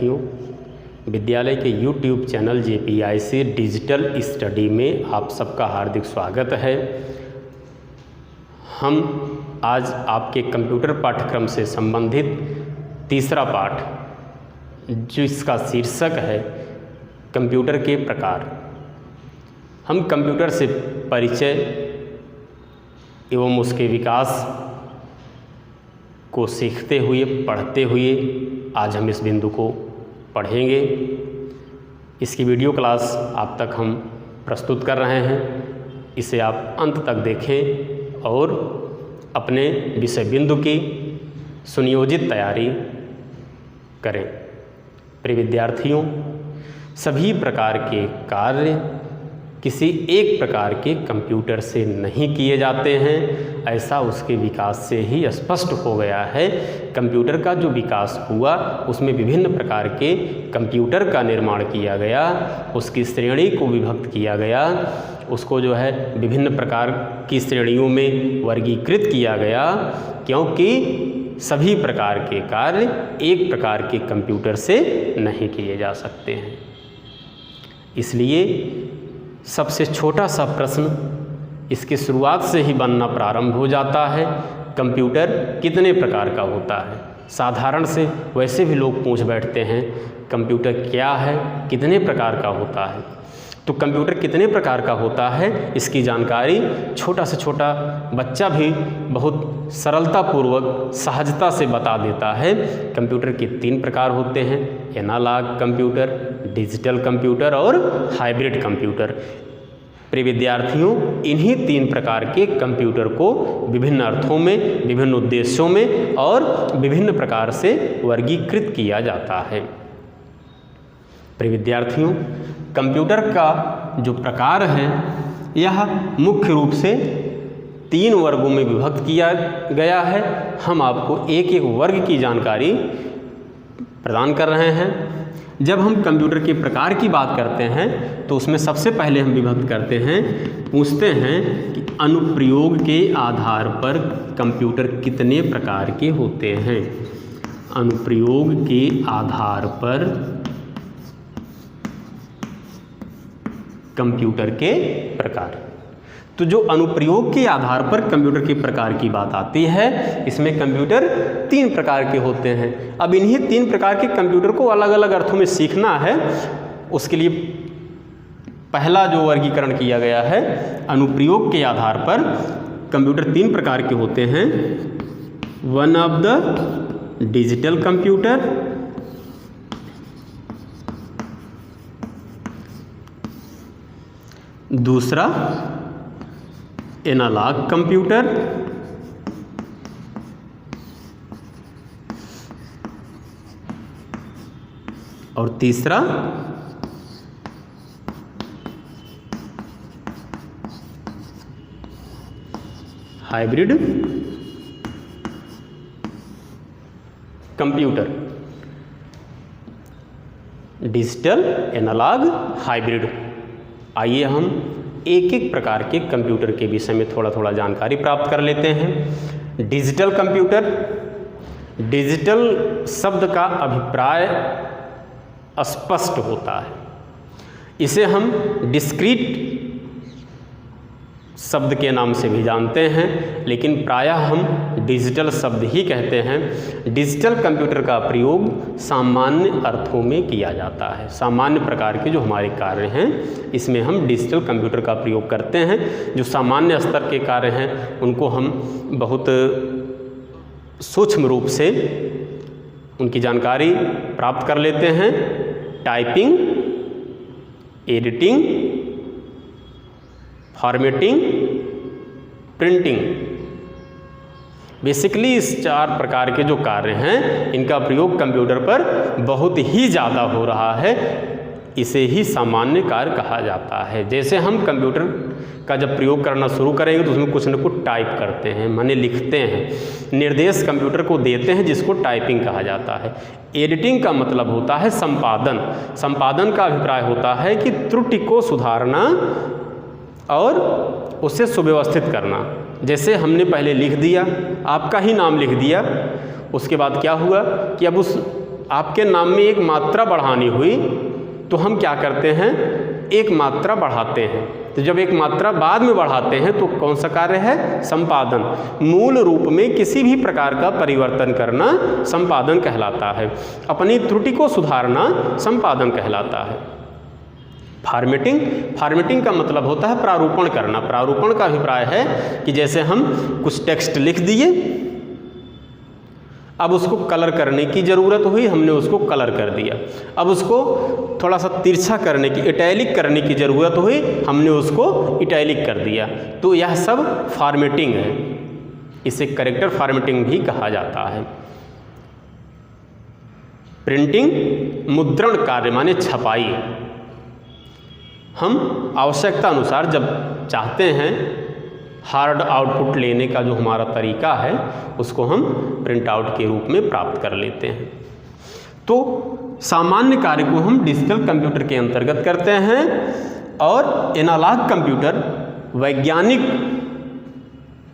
विद्यार्थियों, विद्यालय के YouTube channel JPIC digital study में आप सबका हार्दिक स्वागत है। हम आज आपके कंप्यूटर पाठ्यक्रम से संबंधित तीसरा पाठ, जिसका शीर्षक है कंप्यूटर के प्रकार। हम कंप्यूटर से परिचय एवं उसके विकास को सीखते हुए, पढ़ते हुए आज हम इस बिंदु को पढ़ेंगे। इसकी वीडियो क्लास आप तक हम प्रस्तुत कर रहे हैं। इसे आप अंत तक देखें और अपने विषय बिंदु की सुनियोजित तैयारी करें। प्रिय विद्यार्थियों, सभी प्रकार के कार्य किसी एक प्रकार के कंप्यूटर से नहीं किए जाते हैं, ऐसा उसके विकास से ही स्पष्ट हो गया है। कंप्यूटर का जो विकास हुआ उसमें विभिन्न प्रकार के कंप्यूटर का निर्माण किया गया, उसकी श्रेणी को विभक्त किया गया, उसको जो है विभिन्न प्रकार की श्रेणियों में वर्गीकृत किया गया, क्योंकि सभी प्रकार के कार्य एक प्रकार के कंप्यूटर से नहीं किए जा सकते हैं। इसलिए सबसे छोटा सा प्रश्न इसकी शुरुआत से ही बनना प्रारंभ हो जाता है, कंप्यूटर कितने प्रकार का होता है। साधारण से वैसे भी लोग पूछ बैठते हैं कंप्यूटर क्या है, कितने प्रकार का होता है। तो कंप्यूटर कितने प्रकार का होता है इसकी जानकारी छोटा से छोटा बच्चा भी बहुत सरलतापूर्वक, सहजता से बता देता है। कंप्यूटर के 3 प्रकार होते हैं, एनालॉग कंप्यूटर, डिजिटल कंप्यूटर और हाइब्रिड कंप्यूटर। प्रिय विद्यार्थियों, इन्हीं 3 प्रकार के कंप्यूटर को विभिन्न अर्थों में, विभिन्न उद्देश्यों में और विभिन्न प्रकार से वर्गीकृत किया जाता है। प्रिय विद्यार्थियों, कंप्यूटर का जो प्रकार है यह मुख्य रूप से 3 वर्गों में विभक्त किया गया है। हम आपको एक एक वर्ग की जानकारी प्रदान कर रहे हैं। जब हम कंप्यूटर के प्रकार की बात करते हैं तो उसमें सबसे पहले हम विभक्त करते हैं, पूछते हैं कि अनुप्रयोग के आधार पर कंप्यूटर कितने प्रकार के होते हैं। अनुप्रयोग के आधार पर कंप्यूटर के प्रकार। तो जो अनुप्रयोग के आधार पर कंप्यूटर के प्रकार की बात आती है, इसमें कंप्यूटर 3 प्रकार के होते हैं। अब इन्हीं 3 प्रकार के कंप्यूटर को अलग अलग अर्थों में सीखना है। उसके लिए पहला जो वर्गीकरण किया गया है, अनुप्रयोग के आधार पर कंप्यूटर 3 प्रकार के होते हैं। One of the digital computer, दूसरा एनालॉग कंप्यूटर, और तीसरा hybrid computer. Digital, analogue, hybrid. आइए हम एक एक प्रकार के कंप्यूटर के विषय में थोड़ा थोड़ा जानकारी प्राप्त कर लेते हैं। Digital computer. डिजिटल शब्द का अभिप्राय स्पष्ट होता है। इसे हम डिस्क्रीट शब्द के नाम से भी जानते हैं, लेकिन प्रायः हम डिजिटल शब्द ही कहते हैं। डिजिटल कंप्यूटर का प्रयोग सामान्य अर्थों में किया जाता है। सामान्य प्रकार के जो हमारे कार्य हैं इसमें हम डिजिटल कंप्यूटर का प्रयोग करते हैं। जो सामान्य स्तर के कार्य हैं उनको हम बहुत सूक्ष्म रूप से उनकी जानकारी प्राप्त कर लेते हैं। Typing, editing, formatting, printing. Basically इस 4 प्रकार के जो कार्य हैं इनका प्रयोग कंप्यूटर पर बहुत ही ज़्यादा हो रहा है। इसे ही सामान्य कार्य कहा जाता है। जैसे हम कंप्यूटर का जब प्रयोग करना शुरू करेंगे तो उसमें कुछ न कुछ टाइप करते हैं, माने लिखते हैं, निर्देश कंप्यूटर को देते हैं, जिसको टाइपिंग कहा जाता है। एडिटिंग का मतलब होता है संपादन। संपादन का अभिप्राय होता है कि त्रुटि को सुधारना और उसे सुव्यवस्थित करना। जैसे हमने पहले लिख दिया, आपका ही नाम लिख दिया, उसके बाद क्या हुआ कि अब उस आपके नाम में एक मात्रा बढ़ानी हुई तो हम क्या करते हैं, एक मात्रा बढ़ाते हैं। तो जब एक मात्रा बाद में बढ़ाते हैं तो कौन सा कार्य है, संपादन। मूल रूप में किसी भी प्रकार का परिवर्तन करना संपादन कहलाता है। अपनी त्रुटि को सुधारना संपादन कहलाता है। फॉर्मेटिंग का मतलब होता है प्रारूपण करना। प्रारूपण का अभिप्राय है कि जैसे हम कुछ टेक्स्ट लिख दिए, अब उसको कलर करने की ज़रूरत हुई, हमने उसको कलर कर दिया। अब उसको थोड़ा सा तिरछा करने की, इटैलिक करने की ज़रूरत हुई, हमने उसको इटैलिक कर दिया। तो यह सब फॉर्मेटिंग है। इसे करेक्टर फॉर्मेटिंग भी कहा जाता है। प्रिंटिंग मुद्रण कार्य माने छपाई। हम आवश्यकता अनुसार जब चाहते हैं हार्ड आउटपुट लेने का जो हमारा तरीका है उसको हम प्रिंट आउट के रूप में प्राप्त कर लेते हैं। तो सामान्य कार्य को हम डिजिटल कंप्यूटर के अंतर्गत करते हैं और एनालॉग कंप्यूटर वैज्ञानिक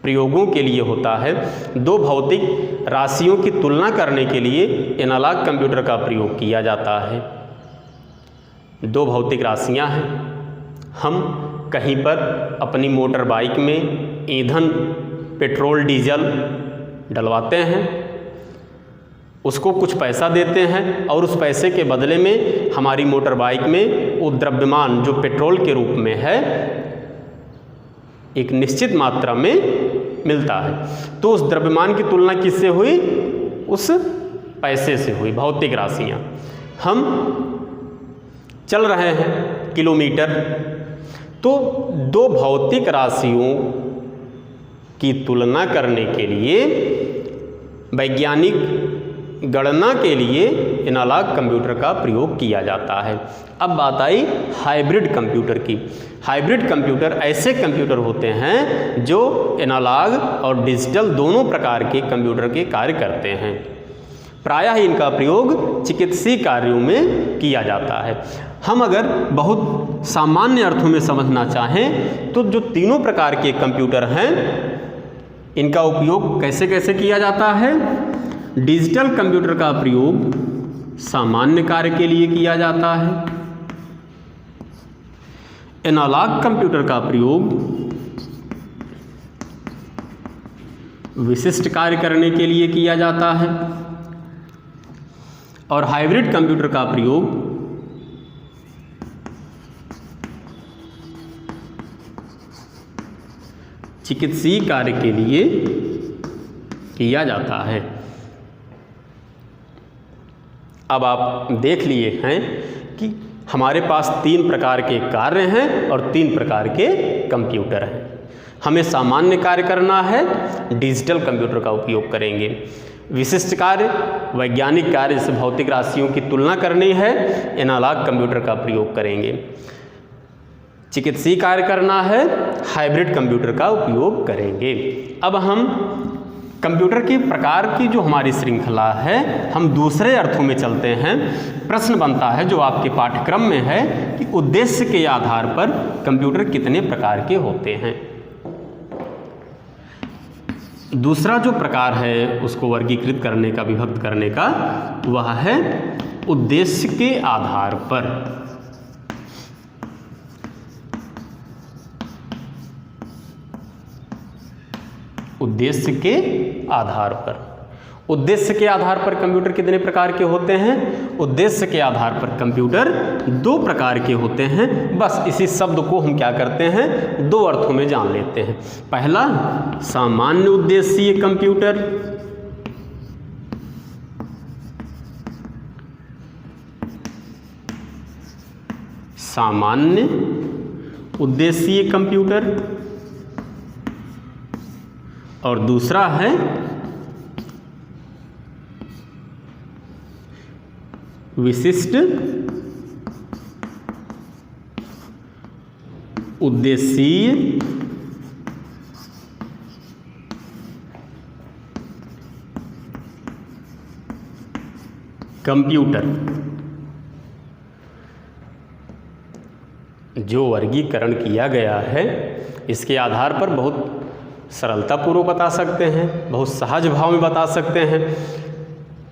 प्रयोगों के लिए होता है। दो भौतिक राशियों की तुलना करने के लिए एनालॉग कंप्यूटर का प्रयोग किया जाता है। दो भौतिक राशियां हैं, हम कहीं पर अपनी मोटर बाइक में ईंधन पेट्रोल डीजल डलवाते हैं, उसको कुछ पैसा देते हैं और उस पैसे के बदले में हमारी मोटर बाइक में वो द्रव्यमान जो पेट्रोल के रूप में है एक निश्चित मात्रा में मिलता है। तो उस द्रव्यमान की तुलना किससे हुई, उस पैसे से हुई। भौतिक राशियाँ, हम चल रहे हैं किलोमीटर, तो दो भौतिक राशियों की तुलना करने के लिए वैज्ञानिक गणना के लिए एनालॉग कंप्यूटर का प्रयोग किया जाता है। अब बात आई हाइब्रिड कंप्यूटर की। हाइब्रिड कंप्यूटर ऐसे कंप्यूटर होते हैं जो एनालॉग और डिजिटल दोनों प्रकार के कंप्यूटर के कार्य करते हैं। प्रायः इनका प्रयोग चिकित्सीय कार्यों में किया जाता है। हम अगर बहुत सामान्य अर्थों में समझना चाहें तो जो तीनों प्रकार के कंप्यूटर हैं इनका उपयोग कैसे कैसे किया जाता है। डिजिटल कंप्यूटर का प्रयोग सामान्य कार्य के लिए किया जाता है। एनालॉग कंप्यूटर का प्रयोग विशिष्ट कार्य करने के लिए किया जाता है और हाइब्रिड कंप्यूटर का प्रयोग चिकित्सीय कार्य के लिए किया जाता है। अब आप देख लिए हैं कि हमारे पास तीन प्रकार के कार्य हैं और तीन प्रकार के कंप्यूटर हैं। हमें सामान्य कार्य करना है, डिजिटल कंप्यूटर का उपयोग करेंगे। विशिष्ट कार्य वैज्ञानिक कार्य जैसे भौतिक राशियों की तुलना करनी है, एनालॉग कंप्यूटर का प्रयोग करेंगे। चिकित्सीय कार्य करना है, हाइब्रिड कंप्यूटर का उपयोग करेंगे। अब हम कंप्यूटर के प्रकार की जो हमारी श्रृंखला है हम दूसरे अर्थों में चलते हैं। प्रश्न बनता है जो आपके पाठ्यक्रम में है कि उद्देश्य के आधार पर कंप्यूटर कितने प्रकार के होते हैं। दूसरा जो प्रकार है उसको वर्गीकृत करने का, विभक्त करने का, वह है उद्देश्य के आधार पर। उद्देश्य के आधार पर, उद्देश्य के आधार पर कंप्यूटर कितने प्रकार के होते हैं। उद्देश्य के आधार पर कंप्यूटर दो प्रकार के होते हैं। बस इसी शब्द को हम क्या करते हैं, दो अर्थों में जान लेते हैं। पहला सामान्य उद्देश्यीय कंप्यूटर, सामान्य उद्देश्यीय कंप्यूटर, और दूसरा है विशिष्ट उद्देश्यीय कंप्यूटर। जो वर्गीकरण किया गया है इसके आधार पर बहुत सरलतापूर्वक बता सकते हैं, बहुत सहज भाव में बता सकते हैं।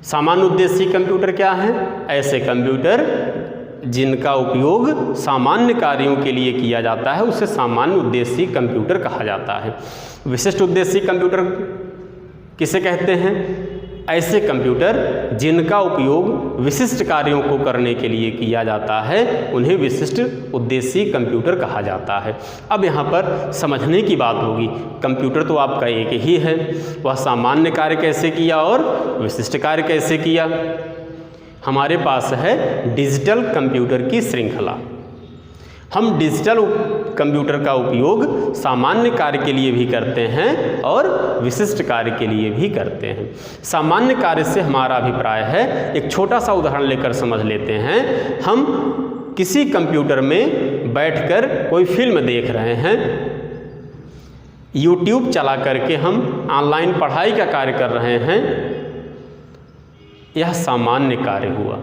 सामान्य उद्देश्य कंप्यूटर क्या है? ऐसे कंप्यूटर जिनका उपयोग सामान्य कार्यों के लिए किया जाता है उसे सामान्य उद्देश्य कंप्यूटर कहा जाता है। विशिष्ट उद्देश्य कंप्यूटर किसे कहते हैं? ऐसे कंप्यूटर जिनका उपयोग विशिष्ट कार्यों को करने के लिए किया जाता है उन्हें विशिष्ट उद्देश्य कंप्यूटर कहा जाता है। अब यहाँ पर समझने की बात होगी, कंप्यूटर तो आपका एक ही है, वह सामान्य कार्य कैसे किया और विशिष्ट कार्य कैसे किया। हमारे पास है डिजिटल कंप्यूटर की श्रृंखला। हम डिजिटल कंप्यूटर का उपयोग सामान्य कार्य के लिए भी करते हैं और विशिष्ट कार्य के लिए भी करते हैं। सामान्य कार्य से हमारा अभिप्राय है, एक छोटा सा उदाहरण लेकर समझ लेते हैं। हम किसी कंप्यूटर में बैठकर कोई फिल्म देख रहे हैं, YouTube चला करके हम ऑनलाइन पढ़ाई का कार्य कर रहे हैं, यह सामान्य कार्य हुआ।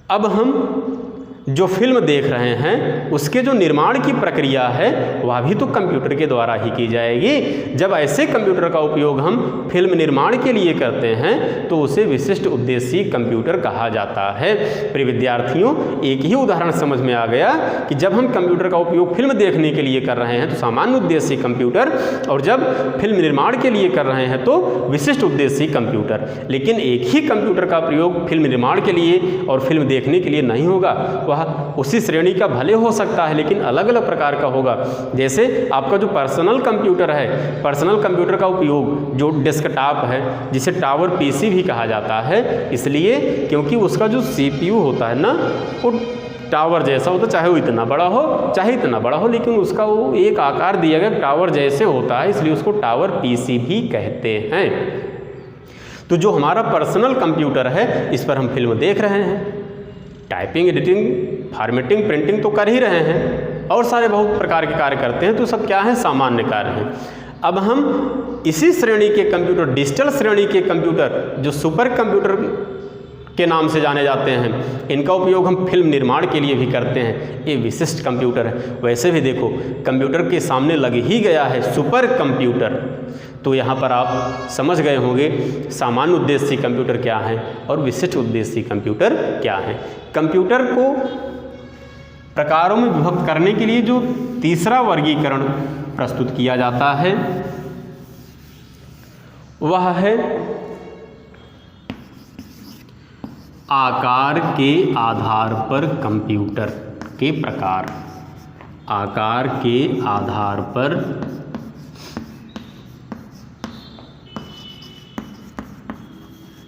अब हम जो फिल्म देख रहे हैं उसके जो निर्माण की प्रक्रिया है वह भी तो कंप्यूटर के द्वारा ही की जाएगी। जब ऐसे कंप्यूटर का उपयोग हम फिल्म निर्माण के लिए करते हैं तो उसे विशिष्ट उद्देश्य कंप्यूटर कहा जाता है। प्रिय विद्यार्थियों, एक ही उदाहरण समझ में आ गया कि जब हम कंप्यूटर का उपयोग फिल्म देखने के लिए कर रहे हैं तो सामान्य उद्देश्य कंप्यूटर, और जब फिल्म निर्माण के लिए कर रहे हैं तो विशिष्ट उद्देश्य कंप्यूटर। लेकिन एक ही कंप्यूटर का प्रयोग फिल्म निर्माण के लिए और फिल्म देखने के लिए नहीं होगा, वह उसी श्रेणी का भले हो सकता है लेकिन अलग अलग प्रकार का होगा। जैसे आपका जो पर्सनल कंप्यूटर है, पर्सनल कंप्यूटर का उपयोग जो डेस्कटॉप है जिसे टावर पीसी भी कहा जाता है, इसलिए क्योंकि उसका जो CPU होता है ना वो टावर जैसा होता है, चाहे वो इतना बड़ा हो चाहे इतना बड़ा हो, लेकिन उसका वो एक आकार दिया गया टावर जैसे होता है, इसलिए उसको टावर पीसी भी कहते हैं। तो जो हमारा पर्सनल कंप्यूटर है इस पर हम फिल्म देख रहे हैं, टाइपिंग, एडिटिंग, फॉर्मेटिंग, प्रिंटिंग तो कर ही रहे हैं और सारे बहुत प्रकार के कार्य करते हैं, तो सब क्या है? सामान्य कार्य हैं। अब हम इसी श्रेणी के कंप्यूटर, डिजिटल श्रेणी के कंप्यूटर जो सुपर कंप्यूटर के नाम से जाने जाते हैं, इनका उपयोग हम फिल्म निर्माण के लिए भी करते हैं, ये विशिष्ट कंप्यूटर है। वैसे भी देखो कंप्यूटर के सामने लग ही गया है सुपर कंप्यूटर, तो यहाँ पर आप समझ गए होंगे सामान्य उद्देश्य कंप्यूटर क्या है और विशिष्ट उद्देश्य कंप्यूटर क्या है। कंप्यूटर को प्रकारों में विभक्त करने के लिए जो तीसरा वर्गीकरण प्रस्तुत किया जाता है वह है आकार के आधार पर कंप्यूटर के प्रकार। आकार के आधार पर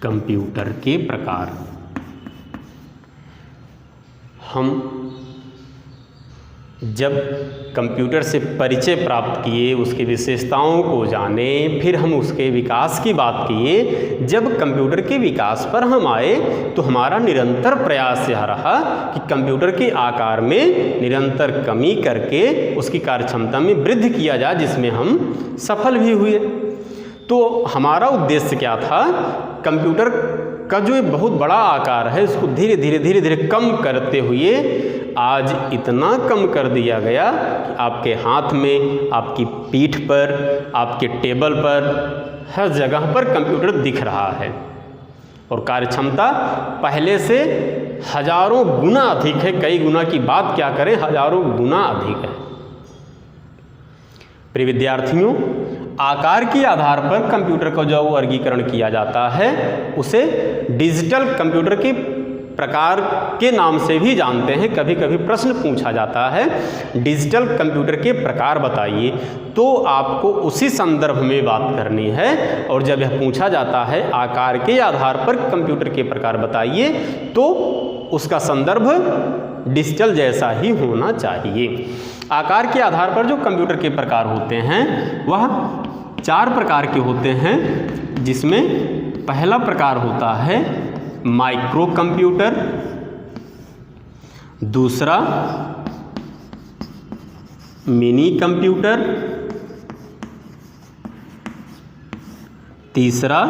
कंप्यूटर के प्रकार। हम जब कंप्यूटर से परिचय प्राप्त किए, उसकी विशेषताओं को जाने, फिर हम उसके विकास की बात किए। जब कंप्यूटर के विकास पर हम आए तो हमारा निरंतर प्रयास यह रहा कि कंप्यूटर के आकार में निरंतर कमी करके उसकी कार्यक्षमता में वृद्धि किया जाए, जिसमें हम सफल भी हुए। तो हमारा उद्देश्य क्या था? कंप्यूटर का जो एक बहुत बड़ा आकार है इसको धीरे धीरे कम करते हुए आज इतना कम कर दिया गया कि आपके हाथ में, आपकी पीठ पर, आपके टेबल पर, हर जगह पर कंप्यूटर दिख रहा है और कार्यक्षमता पहले से हजारों गुना अधिक है। कई गुना की बात क्या करें, हजारों गुना अधिक है। प्रिय विद्यार्थियों, आकार के आधार पर कंप्यूटर का जो वर्गीकरण किया जाता है उसे डिजिटल कंप्यूटर के प्रकार के नाम से भी जानते हैं। कभी कभी प्रश्न पूछा जाता है डिजिटल कंप्यूटर के प्रकार बताइए, तो आपको उसी संदर्भ में बात करनी है। और जब यह पूछा जाता है आकार के आधार पर कंप्यूटर के प्रकार बताइए, तो उसका संदर्भ डिजिटल जैसा ही होना चाहिए। आकार के आधार पर जो कंप्यूटर के प्रकार होते हैं वह 4 प्रकार के होते हैं, जिसमें पहला प्रकार होता है माइक्रो कंप्यूटर, दूसरा मिनी कंप्यूटर, तीसरा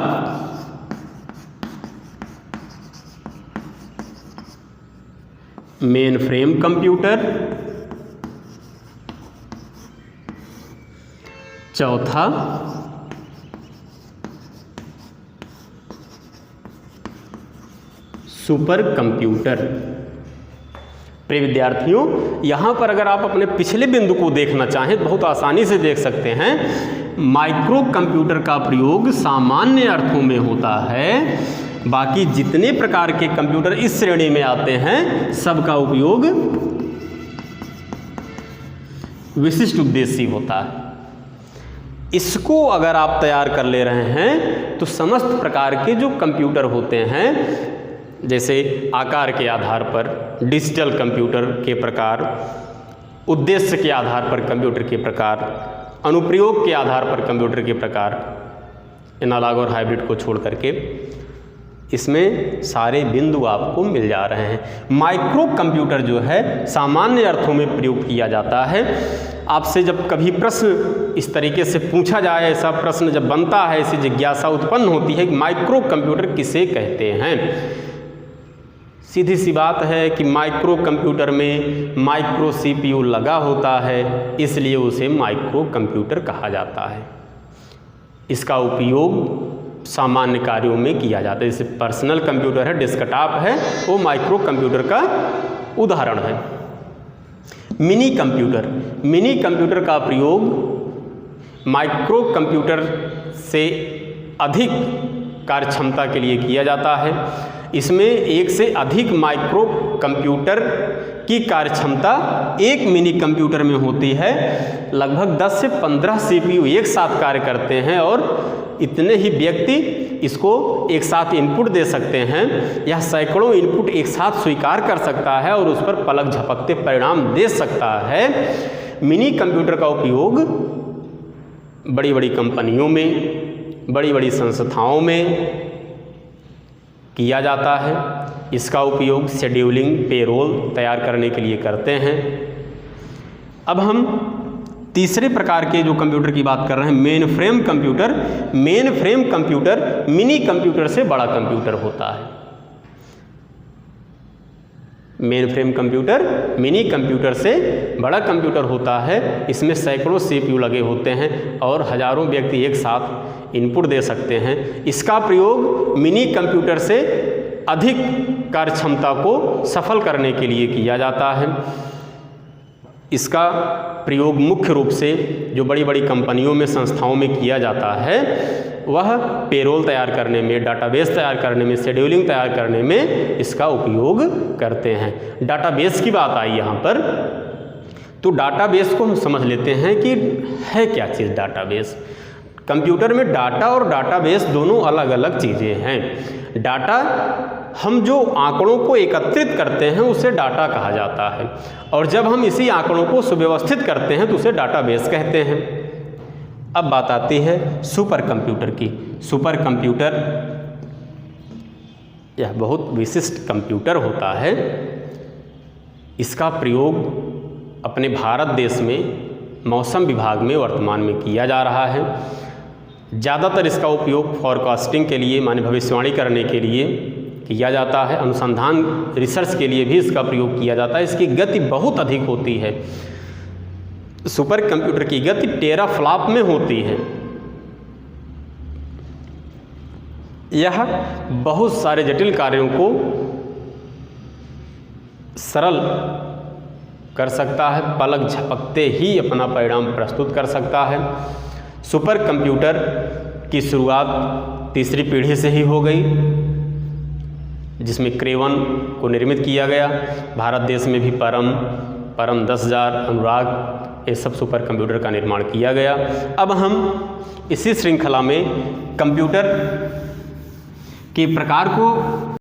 मेन फ्रेम कंप्यूटर, चौथा सुपर कंप्यूटर। प्रिय विद्यार्थियों, यहाँ पर अगर आप अपने पिछले बिंदु को देखना चाहें तो बहुत आसानी से देख सकते हैं। माइक्रो कंप्यूटर का प्रयोग सामान्य अर्थों में होता है, बाकी जितने प्रकार के कंप्यूटर इस श्रेणी में आते हैं सबका उपयोग विशिष्ट उद्देश्य होता है। इसको अगर आप तैयार कर ले रहे हैं तो समस्त प्रकार के जो कंप्यूटर होते हैं, जैसे आकार के आधार पर डिजिटल कंप्यूटर के प्रकार, उद्देश्य के आधार पर कंप्यूटर के प्रकार, अनुप्रयोग के आधार पर कंप्यूटर के प्रकार, एनालॉग और हाइब्रिड को छोड़ करके इसमें सारे बिंदु आपको मिल जा रहे हैं। माइक्रो कंप्यूटर जो है सामान्य अर्थों में प्रयोग किया जाता है। आपसे जब कभी प्रश्न इस तरीके से पूछा जाए, ऐसा प्रश्न जब बनता है, ऐसी जिज्ञासा उत्पन्न होती है कि माइक्रो कंप्यूटर किसे कहते हैं, सीधी सी बात है कि माइक्रो कंप्यूटर में माइक्रो CPU लगा होता है, इसलिए उसे माइक्रो कंप्यूटर कहा जाता है। इसका उपयोग सामान्य कार्यों में किया जाता है। जैसे पर्सनल कंप्यूटर है, डेस्कटॉप है, वो माइक्रो कंप्यूटर का उदाहरण है। मिनी कंप्यूटर का प्रयोग माइक्रो कंप्यूटर से अधिक कार्यक्षमता के लिए किया जाता है। इसमें एक से अधिक माइक्रो कंप्यूटर की कार्यक्षमता एक मिनी कंप्यूटर में होती है। लगभग 10 से 15 CPU एक साथ कार्य करते हैं और इतने ही व्यक्ति इसको एक साथ इनपुट दे सकते हैं या सैकड़ों इनपुट एक साथ स्वीकार कर सकता है और उस पर पलक झपकते परिणाम दे सकता है। मिनी कंप्यूटर का उपयोग बड़ी बड़ी कंपनियों में, बड़ी बड़ी संस्थाओं में किया जाता है। इसका उपयोग शेड्यूलिंग, पेरोल तैयार करने के लिए करते हैं। अब हम तीसरे प्रकार के जो कंप्यूटर की बात कर रहे हैं, main frame computer. Main frame computer mini computer से बड़ा कंप्यूटर होता है। Main frame computer mini computer से बड़ा कंप्यूटर होता है। इसमें सैकड़ों CPU लगे होते हैं और हजारों व्यक्ति एक साथ इनपुट दे सकते हैं। इसका प्रयोग मिनी कंप्यूटर से अधिक कार्यक्षमता को सफल करने के लिए किया जाता है। इसका प्रयोग मुख्य रूप से जो बड़ी बड़ी कंपनियों में, संस्थाओं में किया जाता है वह पेरोल तैयार करने में, डाटाबेस तैयार करने में, शेड्यूलिंग तैयार करने में इसका उपयोग करते हैं। डाटाबेस की बात आई यहाँ पर, तो डाटाबेस को हम समझ लेते हैं कि है क्या चीज़ डाटाबेस। कंप्यूटर में डाटा और डाटाबेस दोनों अलग अलग चीज़ें हैं। डाटा, हम जो आंकड़ों को एकत्रित करते हैं उसे डाटा कहा जाता है, और जब हम इसी आंकड़ों को सुव्यवस्थित करते हैं तो उसे डाटाबेस कहते हैं। अब बात आती है सुपर कंप्यूटर की। सुपर कंप्यूटर यह बहुत विशिष्ट कंप्यूटर होता है। इसका प्रयोग अपने भारत देश में मौसम विभाग में वर्तमान में किया जा रहा है। ज़्यादातर इसका उपयोग फॉरकास्टिंग के लिए, माने भविष्यवाणी करने के लिए किया जाता है। अनुसंधान, रिसर्च के लिए भी इसका प्रयोग किया जाता है। इसकी गति बहुत अधिक होती है। सुपर कंप्यूटर की गति टेराफ्लॉप में होती है। यह बहुत सारे जटिल कार्यों को सरल कर सकता है, पलक झपकते ही अपना परिणाम प्रस्तुत कर सकता है। सुपर कंप्यूटर की शुरुआत तीसरी पीढ़ी से ही हो गई, जिसमें क्रेवन को निर्मित किया गया। भारत देश में भी परम 10,000, अनुराग, ये सब सुपर कंप्यूटर का निर्माण किया गया। अब हम इसी श्रृंखला में कंप्यूटर के प्रकार को